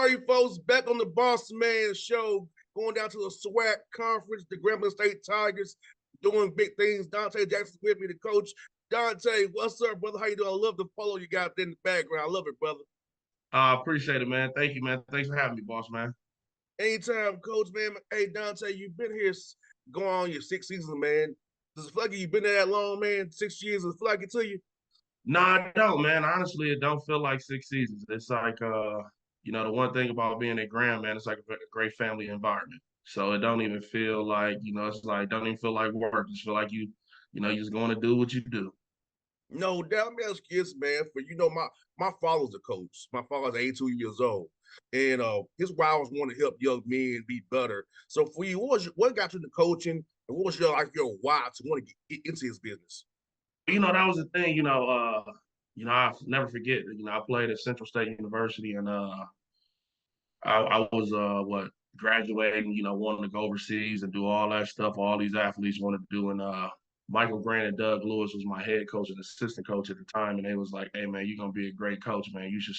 All right, folks, back on the Bossman show, going down to the SWAC conference, the Grambling State Tigers doing big things. Donte Jackson with me, the coach. Donte, what's up, brother? How you doing? I love the polo you got there in the background. I love it, brother. I appreciate it, man. Thank you, man. Thanks for having me, boss, man. Anytime, coach, man. Hey, Donte, you've been here going on your sixth season, man. Does it feel like you've been there that long, man? 6 years, does it feel like it to you? No, I don't, man. Honestly, it don't feel like 6 seasons. It's like, the one thing about being at Graham, man, it's like a great family environment. So it don't even feel like, it's like, don't even feel like work. Just feel like you're just going to do what you do. No doubt. Let me ask you this, man. For my father's a coach. My father's 82 years old, and his wife was wanting to help young men be better. So for you, what got you into coaching, and what was your why to want to get into his business? That was the thing. I'll never forget. I played at Central State University, and I was graduating, wanting to go overseas and do all that stuff all these athletes wanted to do. And Michael Grant and Doug Lewis was my head coach and assistant coach at the time, and they was like, "Hey man, you're gonna be a great coach, man. You should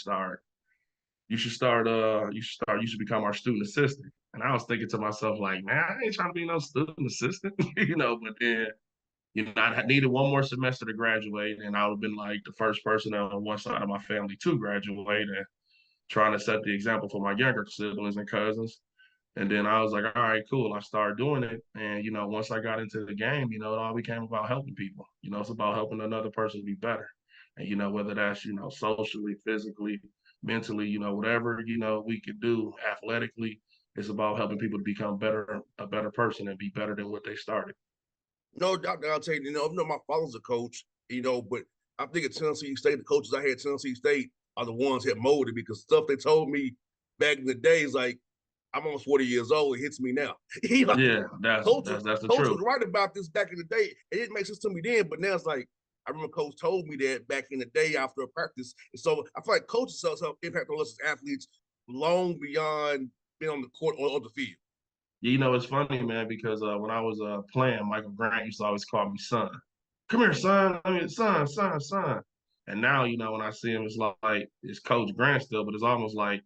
become our student assistant." And I was thinking to myself, like, man, I ain't trying to be no student assistant, But then, I needed one more semester to graduate, and I would have been like the first person on one side of my family to graduate. And trying to set the example for my younger siblings and cousins. And then I was like, all right, cool. I started doing it. And, once I got into the game, it all became about helping people. It's about helping another person be better. And, whether that's, socially, physically, mentally, whatever, we could do athletically, it's about helping people to become a better person and be better than what they started. No doubt. I'll tell you, my father's a coach, but I think at Tennessee State, the coaches I had at Tennessee State are the ones that molded me because stuff they told me back in the days, like I'm almost 40 years old. It hits me now. He like Yeah, that's coach, that's that's the coach truth. was right about this back in the day. It didn't make sense to me then, but now it's like I remember coach told me that back in the day after a practice. And so I feel like coaches have impact on us as athletes long beyond being on the court or on the field. It's funny, man, because when I was playing, Michael Grant used to always call me son. Come here, son. I mean, son. And now, when I see him, it's like it's Coach Grant still, but it's almost like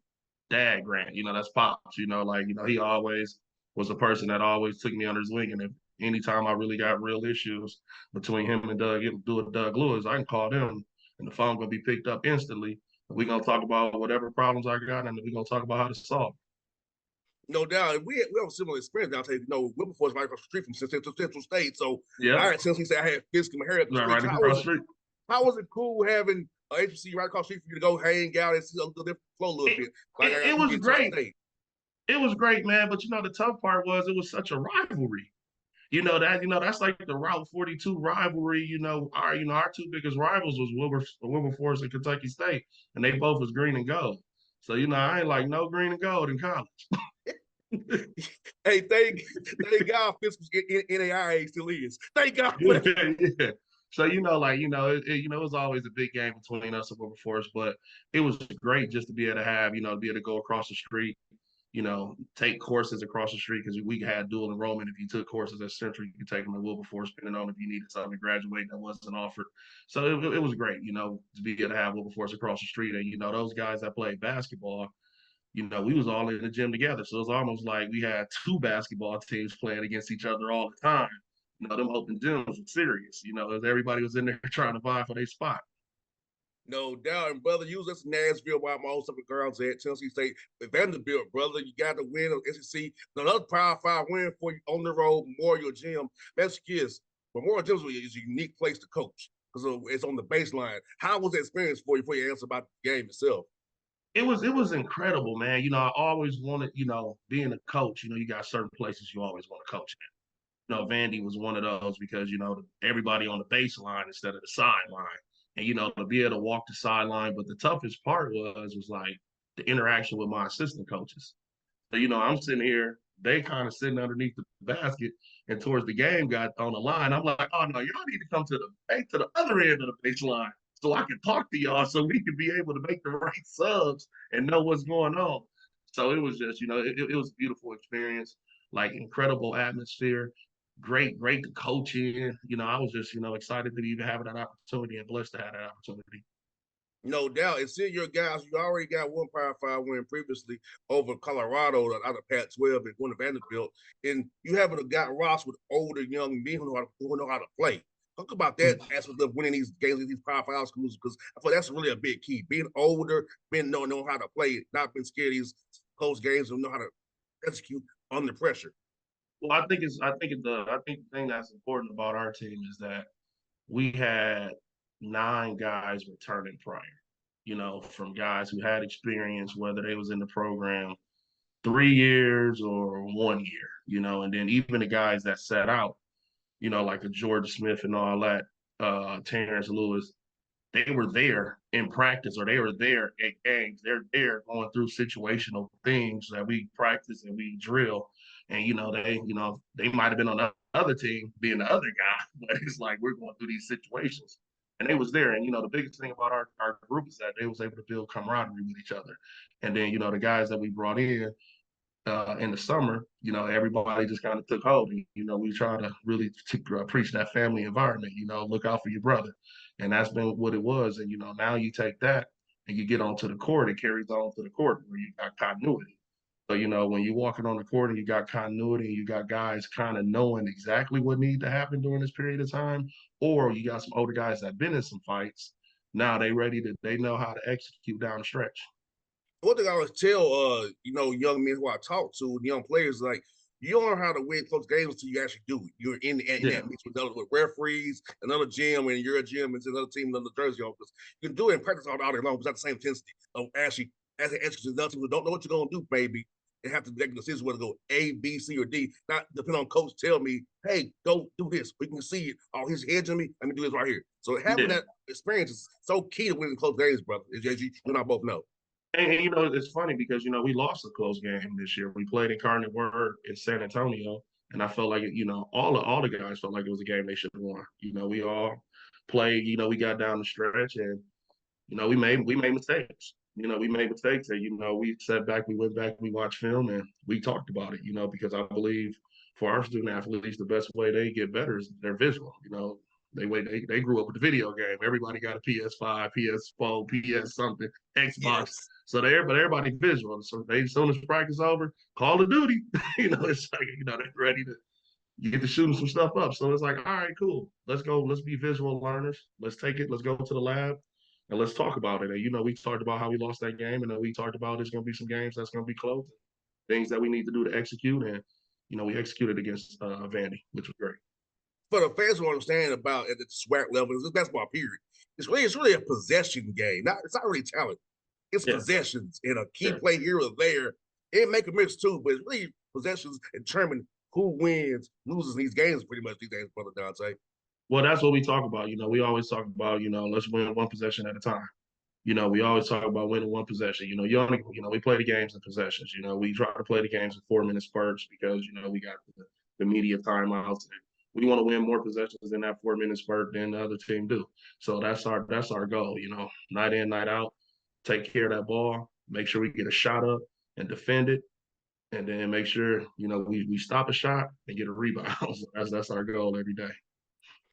Dad Grant. That's pops. He always was a person that always took me under his wing. And if anytime I really got real issues between him and Doug Lewis, I can call them, and the phone gonna be picked up instantly. And we're gonna talk about whatever problems I got, and we're gonna talk about how to solve. No doubt. We have a similar experience. I'll tell you, Wilberforce right across the street from Central State. So Yep, I had Tennessee State, I had Fisk and Harris across the right street. across the street. How was it cool having HBC right across the street for you to go hang out and see a little different flow a little It, bit? Like I it, got it you was get Tennessee great. State. It was great, man. But the tough part was it was such a rivalry. That's like the Route 42 rivalry. Our two biggest rivals was Wilberforce and Kentucky State, and they both was green and gold. So I ain't like no green and gold in college. Hey, thank God Fisk was in NAIA still is. Thank God for Yeah, that. yeah. So it was always a big game between us and Wilberforce, but it was great just to be able to have, to be able to go across the street, take courses across the street because we had dual enrollment. If you took courses at Central, you could take them at Wilberforce, depending on if you needed something to graduate that wasn't offered. So it was great, to be able to have Wilberforce across the street. And, those guys that played basketball, we was all in the gym together. So it was almost like we had two basketball teams playing against each other all the time. Them open gyms were serious, as everybody was in there trying to vie for their spot. No doubt. And brother, you was at Nashville while my old stuff girls at Tennessee State. Vanderbilt, brother, you got to win of SEC. Another Power 5 win for you on the road, Memorial Gym. Best kiss. Memorial Gym is a unique place to coach because it's on the baseline. How was the experience for you before you answer about the game itself? It was incredible, man. I always wanted, being a coach, you got certain places you always want to coach at. Vandy was one of those because, everybody on the baseline instead of the sideline. And, to be able to walk the sideline. But the toughest part was like the interaction with my assistant coaches. So, I'm sitting here, they kind of sitting underneath the basket, and towards the game got on the line. I'm like, oh no, y'all need to come to the other end of the baseline so I can talk to y'all so we can be able to make the right subs and know what's going on. So it was just, it was a beautiful experience, like incredible atmosphere, great to coach in. I was just, excited to even have that opportunity and blessed to have that opportunity. No doubt. And seeing your guys, you already got one Power Five win previously over Colorado out of Pac-12 and going to Vanderbilt, and you haven't got Ross with older young men who know how to play. Talk about that aspect of winning these games with these Power Five schools, because I feel that's really a big key. Being older, being know how to play, not being scared of these close games, and know how to execute under pressure. Well, I think the thing that's important about our team is that we had 9 guys returning prior. From guys who had experience, whether they was in the program 3 years or 1 year. And then even the guys that sat out, like a George Smith and all that, Terrence Lewis, they were there in practice or they were there at games. They're there going through situational things that we practice and we drill. And they might have been on the other team being the other guy, but it's like we're going through these situations. And they was there. And the biggest thing about our group is that they was able to build camaraderie with each other. And then, the guys that we brought in the summer, everybody just kind of took hold. And, we try to really preach that family environment, look out for your brother. And that's been what it was. And, now you take that and you get onto the court, it carries on to the court where you got continuity. So, when you're walking on the court and you got continuity and you got guys kind of knowing exactly what needs to happen during this period of time, or you got some older guys that have been in some fights, now they know how to execute down the stretch. One thing I always tell young men who I talk to, young players, like you don't learn how to win close games until you actually do it. You're in Yeah. that mix with referees, another gym, and you're a gym, and another team, another jersey on. Because you can do it in practice all day long, but it's not the same intensity of actually as an extra another team who don't know what you're gonna do, baby. They have to make a decision whether to go A, B, C, or D. Not depending on coach tell me, hey, go do this. We can see it. Oh, he's hedging me. Let me do this right here. So having Yeah. that experience is so key to winning close games, brother. As you and I both know. And it's funny because we lost a close game this year. We played in Cardinal Word in San Antonio, and I felt like all the guys felt like it was a game they should have won. We all played. We got down the stretch, and we made mistakes. We made mistakes, and we sat back, we went back, we watched film, and we talked about it. Because I believe for our student athletes, the best way they get better is their visual. They grew up with the video game. Everybody got a PS5, PS4, PS something, Xbox. Yes. So but everybody visual. So they as soon as practice over, Call of Duty. It's like they're ready to you get to shooting some stuff up. So it's like, all right, cool. Let's go. Let's be visual learners. Let's take it. Let's go to the lab and let's talk about it. And we talked about how we lost that game, and then we talked about there's going to be some games that's going to be close, things that we need to do to execute. And we executed against Vandy, which was great. For the fans who understand about at the SWAC level, it's basketball period. It's really a possession game. It's not really talent. It's Yeah, possessions and a key yeah. play here or there. It make a miss too, but it's really possessions determine who wins, loses these games pretty much these days, brother Donte. Well, that's what we talk about. We always talk about, let's win one possession at a time. We always talk about winning one possession. We play the games in possessions. We try to play the games in 4 minute spurts because, we got the media timeouts. And we want to win more possessions in that 4 minute spurt than the other team do. So that's our goal, night in, night out, take care of that ball, make sure we get a shot up and defend it. And then make sure, we stop a shot and get a rebound. So that's our goal every day.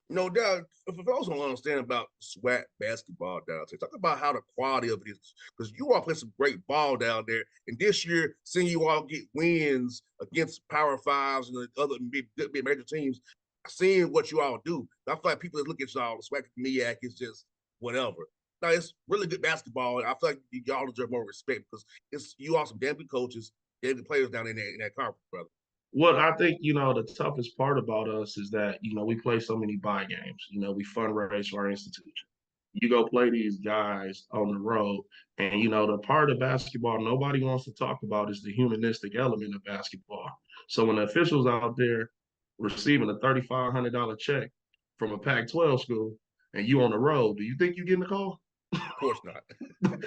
No doubt. For those who don't understand about SWAC basketball down there, talk about how the quality of it is. Because you all play some great ball down there. And this year, seeing you all get wins against Power Fives and the other big major teams, seeing what you all do. I feel like people that look at y'all, SWAC MEAC is just whatever. Now, it's really good basketball. And I feel like y'all deserve more respect because it's you all some damn good coaches, damn good players down in that conference, brother. Well, I think, the toughest part about us is that, we play so many buy games. We fundraise for our institution. You go play these guys on the road, and, the part of basketball nobody wants to talk about is the humanistic element of basketball. So when the officials out there receiving a $3,500 check from a Pac-12 school and you on the road, do you think you're getting a call? Of course not. Like,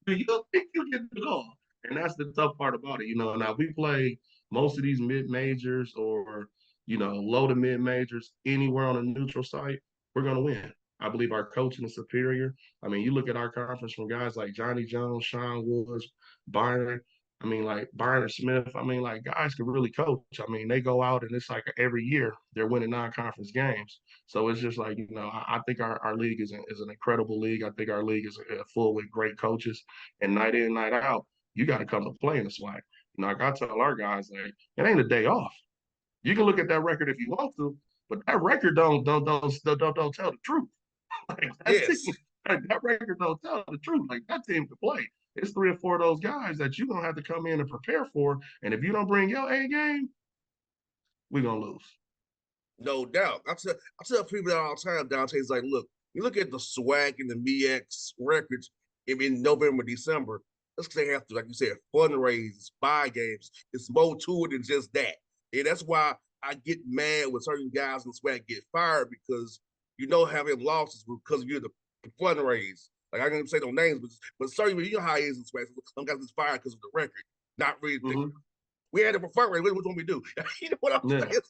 do you think you're getting the call? And that's the tough part about it. Now we play most of these mid majors or, low to mid majors anywhere on a neutral site, we're going to win. I believe our coaching is superior. I mean, you look at our conference from guys like Johnny Jones, Sean Woods, Byron. I mean, like Byron Smith, I mean, like guys can really coach. I mean, they go out and it's like every year they're winning non-conference games. So it's just like, I think our league is an incredible league. I think our league is full with great coaches. And night in, night out, you got to come to play in the SWAC. Like I tell our guys, like, it ain't a day off. You can look at that record if you want to, but that record don't tell the truth. Like that team, Yes. like that record don't tell the truth. Like that team can play. It's three or four of those guys that you're gonna have to come in and prepare for. And if you don't bring your A game, we're gonna lose. No doubt. I tell people that all the time, Dante, it's like, look, you look at the SWAC and the MEX records in November, December, that's because they have to, like you said, fundraise, buy games. It's more to it than just that. And that's why I get mad when certain guys in the SWAC get fired because having losses because you're the fundraise. Like I can't say no names, but certain you know how it is in SWAC. Some guys get fired because of the record, not really thinking. Mm-hmm. We had it for fundraise. What do we do? You know what I'm Yeah. saying? It's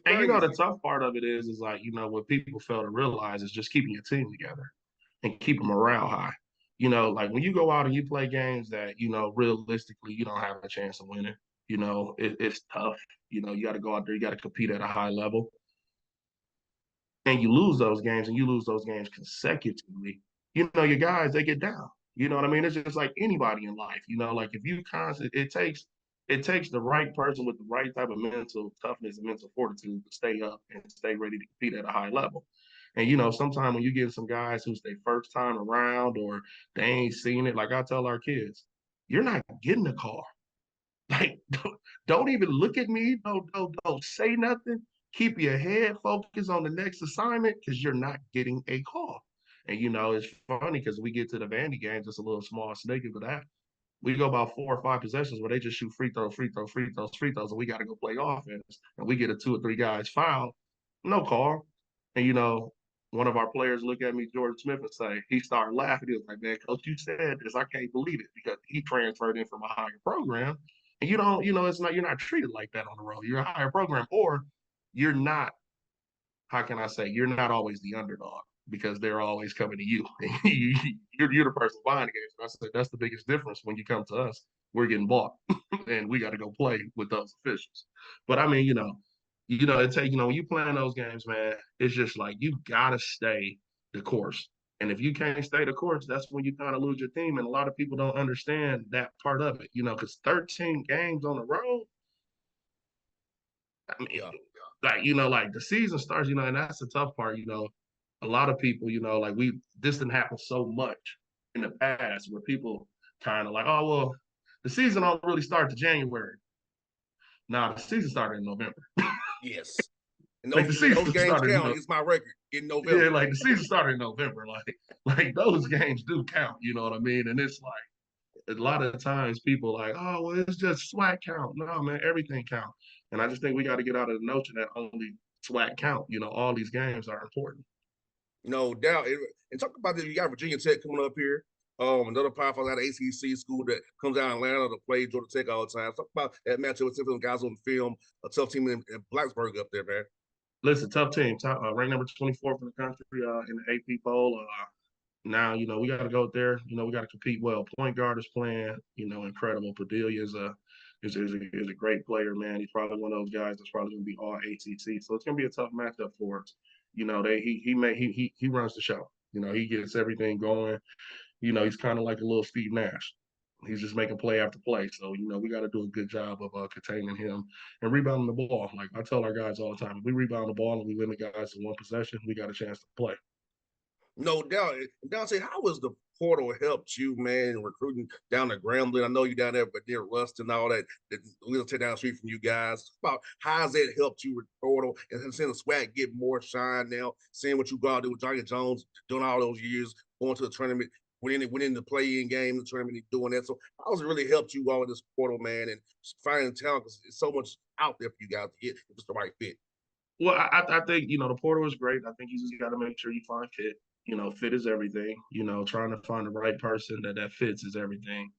And the crazy. tough part of it is like, what people fail to realize is just keeping your team together and keeping morale high. Like when you go out and you play games that, realistically you don't have a chance of winning, it's tough. You got to go out there, you got to compete at a high level. And you lose those games and you lose those games consecutively, your guys, they get down. You know what I mean? It's just like anybody in life, like if you it takes the right person with the right type of mental toughness and mental fortitude to stay up and stay ready to compete at a high level. And sometimes when you get some guys who's their first time around or they ain't seen it, like I tell our kids, you're not getting a car. Like, don't even look at me. Don't say nothing. Keep your head focused on the next assignment because you're not getting a call. And it's funny because we get to the Vandy games, it's a little small snippet of that. We go about 4 or 5 possessions where they just shoot free throws, free throws, free throws, free throws, and we got to go play offense. And we get a 2 or 3 guys foul, no call. And one of our players look at me, George Smith, and say, he started laughing. He was like, man, coach, you said this. I can't believe it because he transferred in from a higher program. And you don't, it's not, you're not treated like that on the road. You're a higher program, or you're not, how can I say, you're not always the underdog because they're always coming to you. you're the person buying the games. And I said, that's the biggest difference when you come to us. We're getting bought and we got to go play with those officials. But I mean, it take, when you playing those games, man, it's just like you gotta stay the course. And if you can't stay the course, that's when you kind of lose your team. And a lot of people don't understand that part of it, because 13 games on the road, I mean, Yeah. like the season starts, and that's the tough part, a lot of people, like this didn't happen so much in the past where people kind of like, oh, well, the season don't really start to January. Nah, the season started in November. Yes. And Like those the and those season games started, count against my record in yeah, November. like the season started in November. Like those games do count, you know what I mean? And it's like a lot of times people like, oh, well, it's just SWAC count. No, man, everything count. And I just think we got to get out of the notion that only SWAC count. All these games are important. No doubt. And talk about this, you got Virginia Tech coming up here. Another powerful out of ACC school that comes out of Atlanta to play Georgia Tech all the time. Talk about that matchup with some of them guys on the film. A tough team in Blacksburg up there, man. Listen, tough team, ranked number 24 for the country in the AP poll. Now, we got to go there. We got to compete well. Point guard is playing, incredible. Padilla is a great player, man. He's probably one of those guys that's probably going to be all ACC. So it's going to be a tough matchup for us. He runs the show. He gets everything going. He's kind of like a little Steve Nash. He's just making play after play. So, we got to do a good job of containing him and rebounding the ball. Like I tell our guys all the time, if we rebound the ball and we limit guys to one possession, we got a chance to play. No doubt. And Dante, how has the portal helped you, man, recruiting down to Grambling? I know you down there, but near Rust and all that. We'll take down the street from you guys. About how has that helped you with portal and seeing the swag get more shine now, seeing what you got to do with Johnny Jones doing all those years, going to the tournament, winning the play-in game, the tournament, doing that. So how has it really helped you all in this portal, man, and finding talent? Because there's so much out there for you guys to get if it's the right fit. Well, I think, the portal is great. I think you just got to make sure you find fit. Fit is everything. Trying to find the right person that fits is everything.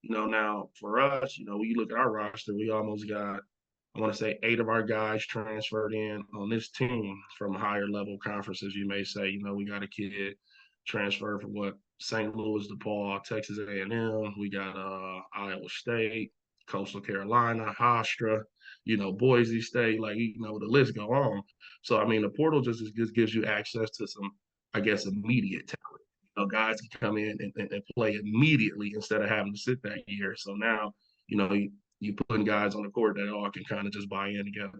Now for us, when you look at our roster, we almost got, I want to say 8 of our guys transferred in on this team from higher level conferences, you may say. We got a kid transferred from St. Louis, DePaul, Texas A&M. We got Iowa State. Coastal Carolina, Hofstra, Boise State, like, the list go on. So, I mean, the portal just gives you access to some, I guess, immediate talent. Guys can come in and play immediately instead of having to sit that year. So now, you putting guys on the court that all can kind of just buy in together.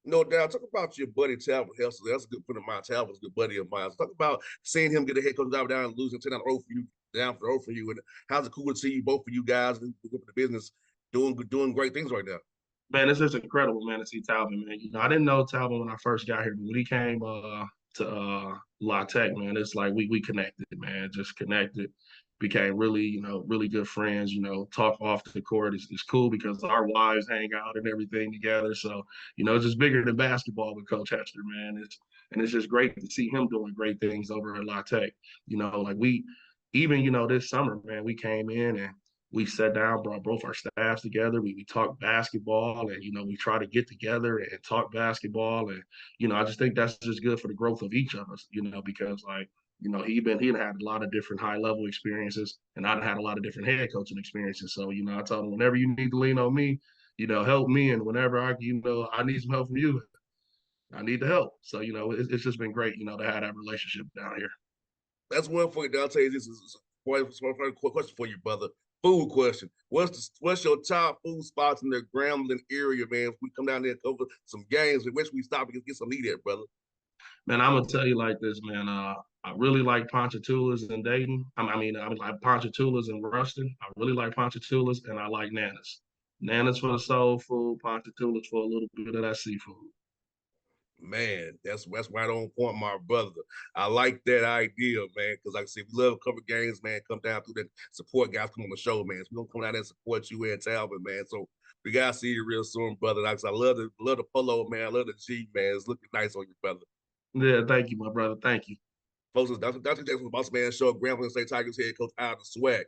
No doubt. Talk about your buddy Talbot Hester. That's a good friend of mine. Talbot's a good buddy of mine. Talk about seeing him get a head coach job down and losing 10 down the road for you, down for the road for you. And how's it cool to see you, both of you guys in the business doing great things right now? Man, it's just incredible, man, to see Talbot, man. I didn't know Talbot when I first got here, but when he came to La Tech, man, it's like we connected, man, just connected, became really, really good friends. Talk off the court is cool because our wives hang out and everything together. So, it's just bigger than basketball with Coach Hester, man. It's just great to see him doing great things over at La Tech. Like we even, this summer, man, we came in and we sat down, brought both our staffs together. We talked basketball, and we try to get together and talk basketball. And I just think that's just good for the growth of each of us. Because like he had a lot of different high level experiences, and I had a lot of different head coaching experiences. So I told him whenever you need to lean on me, help me, and whenever I need some help from you, I need the help. So it's just been great, to have that relationship down here. That's one for you, Donte. This is one question for you, brother. Food question. What's your top food spots in the Grambling area, man? If we come down there and cover some games, we wish we stop and get some meat at, brother. Man, I'm gonna tell you like this, man. I really like Ponchatoula's in Dayton. I like Ponchatoula's in Ruston. I really like Ponchatoula's, and I like Nana's. Nana's for the soul food, Ponchatoula's for a little bit of that seafood. Man, that's right on point, my brother. I like that idea, man, because like I said, we love cover games, man. Come down through that support guys, come on the show, man. So we're gonna come down there and support you and Talbot, man. So we gotta see you real soon, brother. Like I said, I love the polo, man. I love the G, man. It's looking nice on you, brother. Yeah, thank you, my brother. Thank you. Folks, that's the Bossman Show. Grambling State Tigers head coach out of the swag.